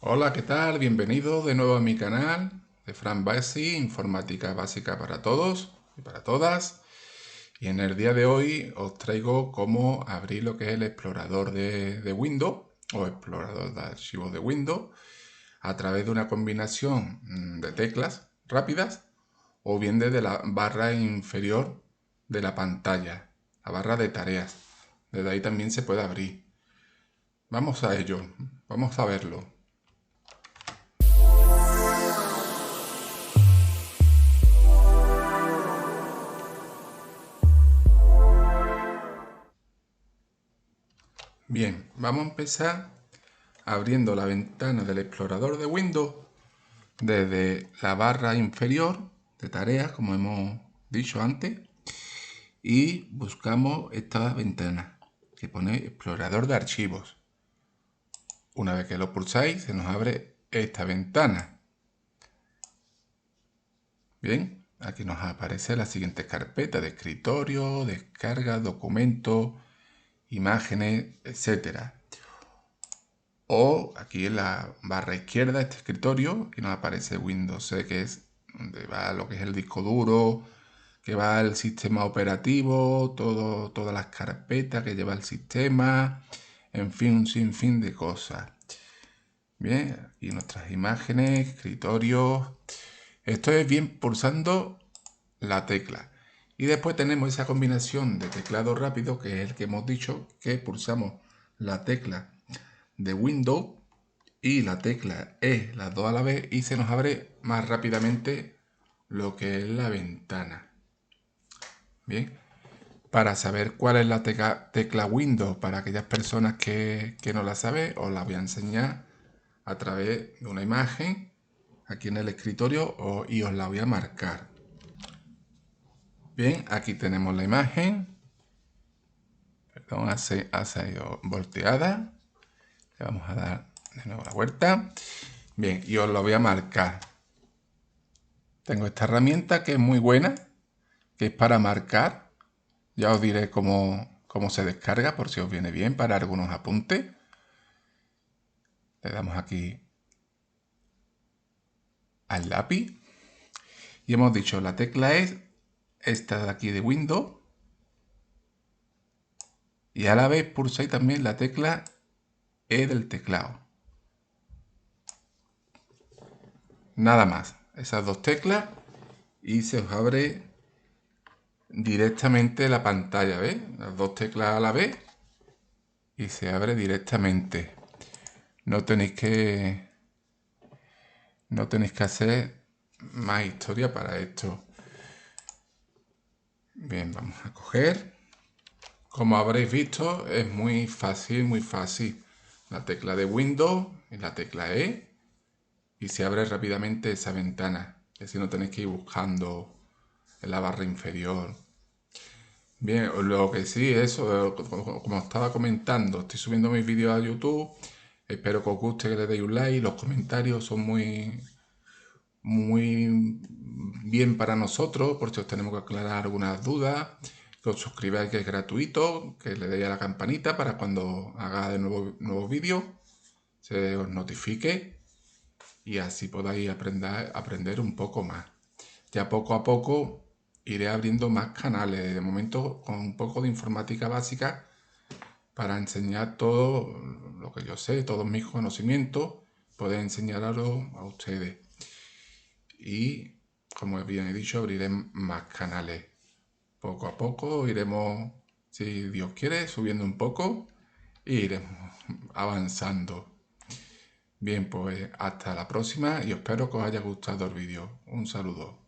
Hola, ¿qué tal? Bienvenido de nuevo a mi canal de Fran Basi, Informática Básica para Todos y para Todas. Y en el día de hoy os traigo cómo abrir lo que es el explorador de Windows o explorador de archivos de Windows a través de una combinación de teclas rápidas o bien desde la barra inferior de la pantalla, la barra de tareas. Desde ahí también se puede abrir. Vamos a ello, vamos a verlo. Bien, vamos a empezar abriendo la ventana del explorador de Windows desde la barra inferior de tareas, como hemos dicho antes, y buscamos esta ventana que pone explorador de archivos. Una vez que lo pulsáis, se nos abre esta ventana. Bien, aquí nos aparece la siguiente carpeta de escritorio, descarga, documentos, imágenes, etcétera. O aquí en la barra izquierda, este escritorio, y nos aparece Windows C, que es donde va lo que es el disco duro, que va el sistema operativo, todas las carpetas que lleva el sistema, en fin, un sinfín de cosas. Bien, aquí nuestras imágenes, escritorios. Esto es bien pulsando la tecla. Y después tenemos esa combinación de teclado rápido, que es el que hemos dicho, que pulsamos la tecla de Windows y la tecla E, las dos a la vez, y se nos abre más rápidamente lo que es la ventana. Bien, para saber cuál es la tecla Windows para aquellas personas que no la saben, os la voy a enseñar a través de una imagen aquí en el escritorio y os la voy a marcar. Bien, aquí tenemos la imagen. Perdón, ha sido volteada. Le vamos a dar de nuevo la vuelta. Bien, y os lo voy a marcar. Tengo esta herramienta que es muy buena, que es para marcar. Ya os diré cómo se descarga por si os viene bien para algunos apuntes. Le damos aquí al lápiz. Y hemos dicho, la tecla es esta de aquí de Windows. Y a la vez pulsáis también la tecla E del teclado. Nada más, esas dos teclas y se os abre directamente la pantalla, ¿ves? Las dos teclas a la vez y se abre directamente. No tenéis que hacer más historia para esto. Bien, vamos a coger. Como habréis visto, es muy fácil, muy fácil. La tecla de Windows y la tecla E y se abre rápidamente esa ventana. Así no tenéis que ir buscando en la barra inferior. Bien, lo que sí, eso, como estaba comentando, estoy subiendo mis vídeos a YouTube. Espero que os guste, que le deis un like. Los comentarios son muy bien para nosotros, por si os tenemos que aclarar algunas dudas. Que os suscribáis, que es gratuito, que le deis a la campanita para cuando haga de nuevos vídeos se os notifique y así podáis aprender un poco más. Ya poco a poco iré abriendo más canales, de momento con un poco de informática básica para enseñar todo lo que yo sé, todos mis conocimientos, poder enseñarlos a ustedes. Y como bien he dicho, abriré más canales. Poco a poco iremos, si Dios quiere, subiendo un poco e iremos avanzando. Bien, pues hasta la próxima y espero que os haya gustado el vídeo. Un saludo.